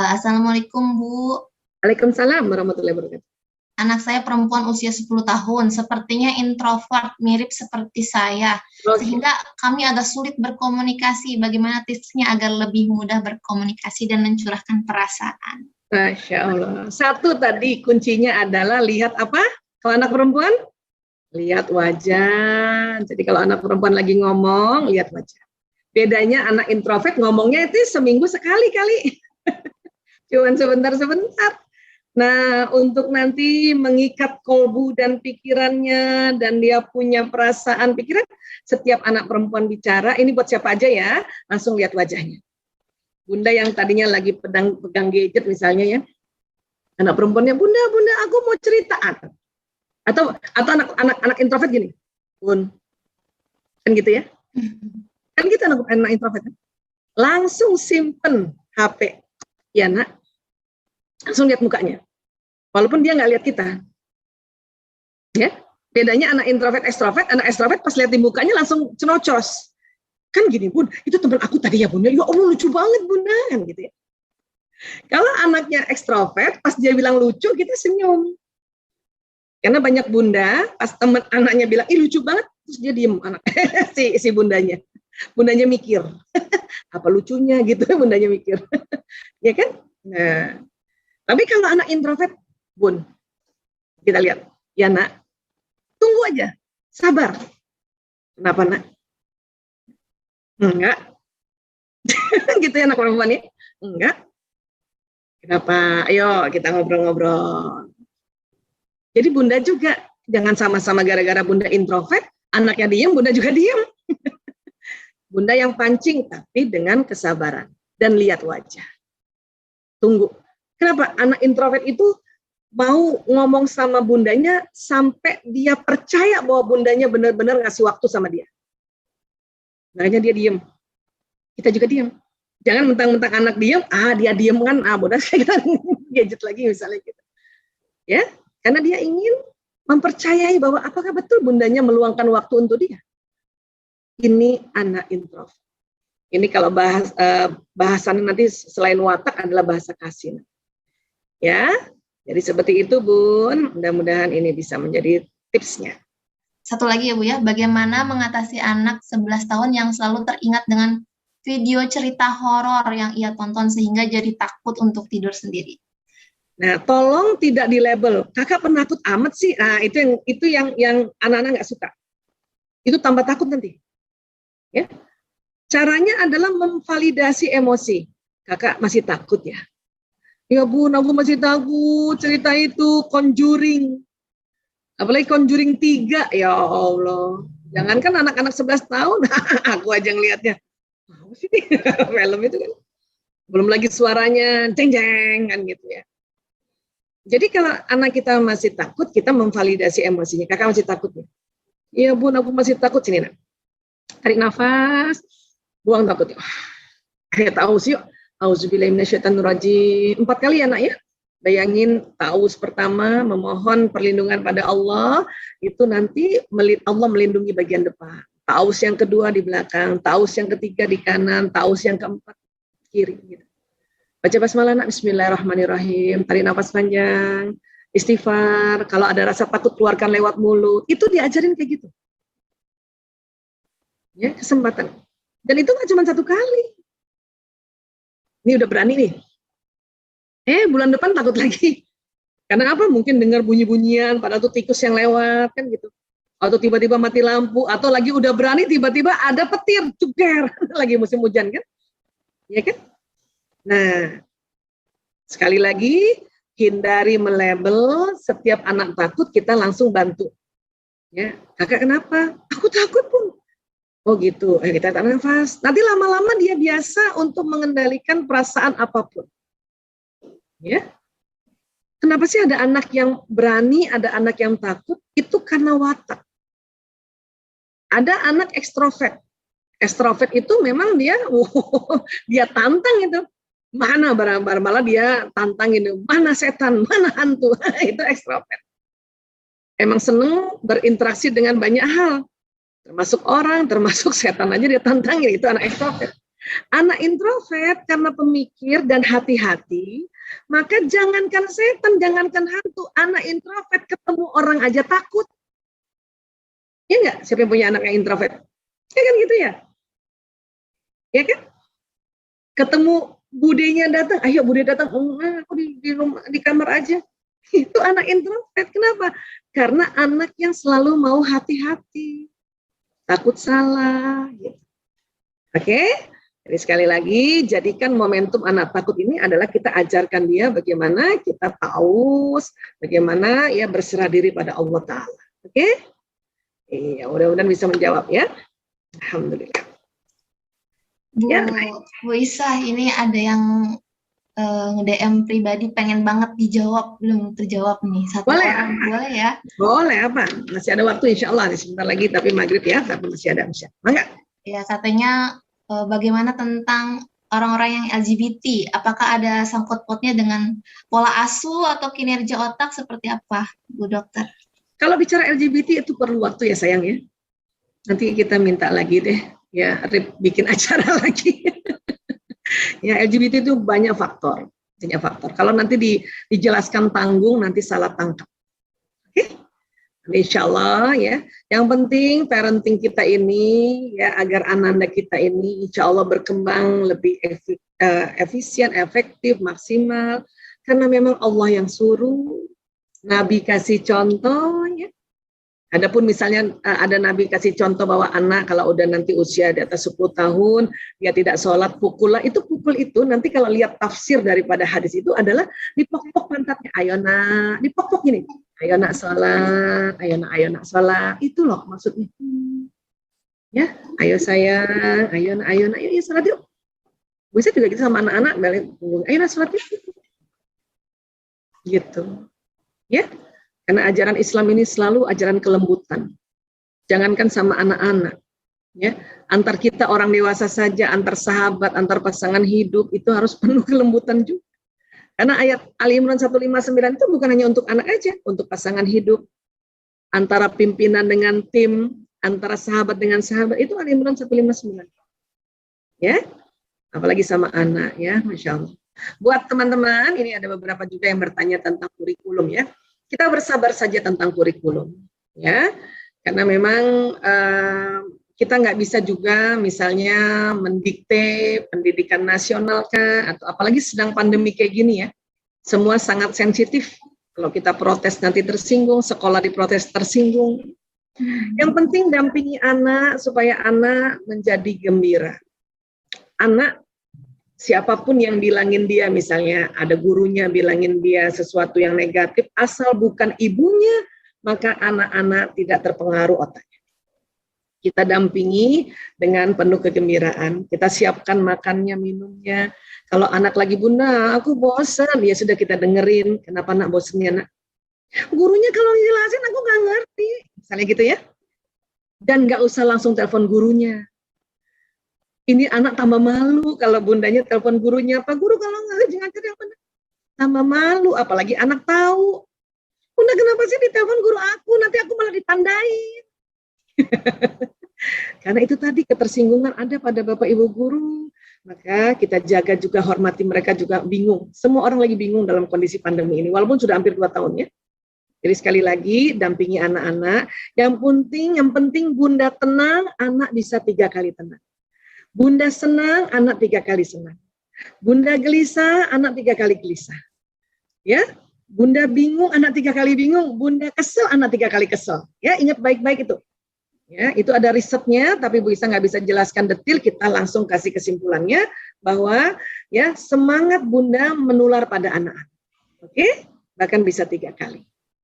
Assalamualaikum Bu. Waalaikumsalam warahmatullahi wabarakatuh. Anak saya perempuan usia 10 tahun, sepertinya introvert, mirip seperti saya. Sehingga kami agak sulit berkomunikasi. Bagaimana tipsnya agar lebih mudah berkomunikasi dan mencurahkan perasaan? Masya Allah. Satu tadi kuncinya adalah lihat apa? Kalau anak perempuan, lihat wajah. Jadi kalau anak perempuan lagi ngomong, lihat wajah. Bedanya anak introvert ngomongnya itu seminggu sekali kali. Cuman sebentar-sebentar. Nah, untuk nanti mengikat kolbu dan pikirannya, dan dia punya perasaan pikiran, setiap anak perempuan bicara, ini buat siapa aja ya, langsung lihat wajahnya. Bunda yang tadinya lagi pegang gadget misalnya ya, anak perempuannya, bunda aku mau cerita. Atau anak introvert gini, Bun, kan gitu ya, kan gitu anak introvert, langsung simpen HP, ya nak, langsung lihat mukanya, walaupun dia nggak lihat kita, ya. Bedanya anak introvert ekstrovert, anak ekstrovert pas lihat di mukanya langsung cenocos, kan gini Bun, itu teman aku tadi ya Bun, ya Allah lucu banget Bunda, kan gitu ya. Kalau anaknya ekstrovert, pas dia bilang lucu, kita senyum, karena banyak bunda pas teman anaknya bilang ih lucu banget, terus dia diem anak si bundanya mikir apa lucunya gitu, bundanya mikir ya kan. Nah, tapi kalau anak introvert, Bun, kita lihat, ya nak, tunggu aja, sabar. Kenapa nak? Enggak. Gitu ya anak perempuan ya? Enggak. Kenapa? Ayo kita ngobrol-ngobrol. Jadi bunda juga, jangan sama-sama gara-gara bunda introvert, anaknya diem, bunda juga diem. Bunda yang pancing, tapi dengan kesabaran. Dan lihat wajah. Tunggu. Kenapa? Anak introvert itu mau ngomong sama bundanya sampai dia percaya bahwa bundanya benar-benar ngasih waktu sama dia. Makanya dia diem. Kita juga diem. Jangan mentang-mentang anak diem, dia diem kan, bunda kita gadget lagi misalnya gitu. Ya, karena dia ingin mempercayai bahwa apakah betul bundanya meluangkan waktu untuk dia. Ini anak introvert. Ini kalau bahasannya nanti selain watak adalah bahasa kasih. Ya, jadi seperti itu Bun, mudah-mudahan ini bisa menjadi tipsnya. Satu lagi ya Bu ya, bagaimana mengatasi anak 11 tahun yang selalu teringat dengan video cerita horor yang ia tonton sehingga jadi takut untuk tidur sendiri. Nah, tolong tidak di label, kakak penakut amat sih. Nah, itu yang anak-anak nggak suka. Itu tambah takut nanti. Ya. Caranya adalah memvalidasi emosi. Kakak masih takut ya? Ya Bun, aku masih takut cerita itu, Conjuring. Apalagi Conjuring 3, ya Allah. Jangankan anak-anak 11 tahun, aku aja ngelihatnya. Apa sih film itu kan? Belum lagi suaranya, jeng-jeng kan gitu ya. Jadi kalau anak kita masih takut, kita memvalidasi emosinya. Kakak masih takut ya? Iya Bun, aku masih takut. Sini nak. Tarik nafas, buang takutnya. Ayo taus yuk. Auzubillahi minasyaitonirrajim. 4 kali ya nak ya. Bayangin taus pertama, memohon perlindungan pada Allah, itu nanti Allah melindungi bagian depan. Taus yang kedua di belakang, taus yang ketiga di kanan, taus yang keempat kiri. Gitu. Baca basmalah nak, bismillahirrahmanirrahim, tarik nafas panjang, istighfar, kalau ada rasa takut keluarkan lewat mulut, itu diajarin kayak gitu. Ya, kesempatan. Dan itu nggak cuma 1 kali. Ini udah berani nih. Bulan depan takut lagi. Karena apa? Mungkin dengar bunyi-bunyian, padahal itu tikus yang lewat, kan gitu. Atau tiba-tiba mati lampu, atau lagi udah berani tiba-tiba ada petir, cuker, lagi musim hujan kan? Ya kan? Nah, sekali lagi, hindari melabel, setiap anak takut kita langsung bantu. Ya, kakak kenapa? Aku takut Bun. Oh gitu, kita tarik nafas. Nanti lama-lama dia biasa untuk mengendalikan perasaan apapun. Ya, kenapa sih ada anak yang berani, ada anak yang takut? Itu karena watak. Ada anak ekstrovert. Ekstrovert itu memang dia, dia tantang itu. Mana barang-barang, malah dia tantang ini, mana setan, mana hantu. Itu ekstrovert. Emang seneng berinteraksi dengan banyak hal. Termasuk orang, termasuk setan aja dia tantangin, itu anak ekstrovert. Anak introvert karena pemikir dan hati-hati, maka jangankan setan, jangankan hantu, anak introvert ketemu orang aja takut. Ya enggak? Siapa yang punya anak yang introvert? Ya kan gitu ya? Ya kan? Ketemu budenya datang, ayo bude datang, aku di rumah, di kamar aja. Itu anak introvert. Kenapa? Karena anak yang selalu mau hati-hati, takut salah. Gitu. Oke? Jadi sekali lagi, jadikan momentum anak takut ini adalah kita ajarkan dia bagaimana kita taus, bagaimana ya berserah diri pada Allah Ta'ala. Oke? Iya, mudah-mudahan bisa menjawab ya. Alhamdulillah. Bu Isa, ini ada yang nge-DM pribadi pengen banget dijawab, belum terjawab nih. Satu boleh, orang, boleh ya? Boleh, apa? Masih ada waktu insya Allah, sebentar lagi, tapi maghrib ya, tapi masih ada. Mangga? Ya, katanya bagaimana tentang orang-orang yang LGBT? Apakah ada sangkut pautnya dengan pola asuh atau kinerja otak seperti apa, Bu Dokter? Kalau bicara LGBT itu perlu waktu ya sayang ya. Nanti kita minta lagi deh, ya bikin acara lagi. Ya LGBT itu banyak faktor. Kalau nanti dijelaskan tanggung, nanti salah tangkap. Oke? Insya Allah ya. Yang penting parenting kita ini ya agar ananda kita ini insya Allah berkembang lebih efisien, efektif, maksimal. Karena memang Allah yang suruh, Nabi kasih contoh ya. Adapun misalnya ada Nabi kasih contoh bahwa anak kalau udah nanti usia di atas 10 tahun dia tidak sholat, pukullah. Itu pukul itu nanti kalau lihat tafsir daripada hadis itu adalah dipok-pok pantatnya, ayo nak, dipok-pok gini, ayo nak sholat, ayo nak sholat. Itu loh maksudnya. Ya, ayo sayang, ayo nak, yuk sholat yuk. Bisa juga gitu sama anak-anak, ayo nak sholat yuk. Gitu. Ya. Karena ajaran Islam ini selalu ajaran kelembutan. Jangankan sama anak-anak. Ya, antar kita orang dewasa saja, antar sahabat, antar pasangan hidup, itu harus penuh kelembutan juga. Karena ayat Ali Imran 159 itu bukan hanya untuk anak aja, untuk pasangan hidup, antara pimpinan dengan tim, antara sahabat dengan sahabat, itu Ali Imran 159. Ya, apalagi sama anak, ya, Masya Allah. Buat teman-teman, ini ada beberapa juga yang bertanya tentang kurikulum ya. Kita bersabar saja tentang kurikulum, ya, karena memang kita nggak bisa juga misalnya mendikte pendidikan nasional kan, atau apalagi sedang pandemi kayak gini ya, semua sangat sensitif. Kalau kita protes nanti tersinggung, sekolah diprotes tersinggung. Yang penting dampingi anak supaya anak menjadi gembira. Anak siapapun yang bilangin dia, misalnya ada gurunya bilangin dia sesuatu yang negatif, asal bukan ibunya, maka anak-anak tidak terpengaruh otaknya. Kita dampingi dengan penuh kegembiraan, kita siapkan makannya, minumnya. Kalau anak lagi, bunda, aku bosan, ya sudah kita dengerin, kenapa nak bosannya nak? Gurunya kalau jelasin aku nggak ngerti, misalnya gitu ya. Dan nggak usah langsung telepon gurunya. Ini anak tambah malu kalau bundanya telepon gurunya, Pak Guru kalau ngajar yang benar. Tambah malu, apalagi anak tahu. Bunda kenapa sih ditelepon guru aku, nanti aku malah ditandain. Karena itu tadi ketersinggungan ada pada Bapak Ibu guru. Maka kita jaga juga, hormati mereka juga bingung. Semua orang lagi bingung dalam kondisi pandemi ini, walaupun sudah hampir 2 tahun ya. Jadi sekali lagi, dampingi anak-anak. Yang penting bunda tenang, anak bisa 3 kali tenang. Bunda senang, anak 3 kali senang. Bunda gelisah, anak 3 kali gelisah. Ya, bunda bingung, anak 3 kali bingung. Bunda kesel, anak 3 kali kesel. Ya, ingat baik-baik itu. Ya, itu ada risetnya, tapi Bu Isa nggak bisa jelaskan detail. Kita langsung kasih kesimpulannya bahwa ya semangat bunda menular pada anak-anak. Oke, bahkan bisa 3 kali.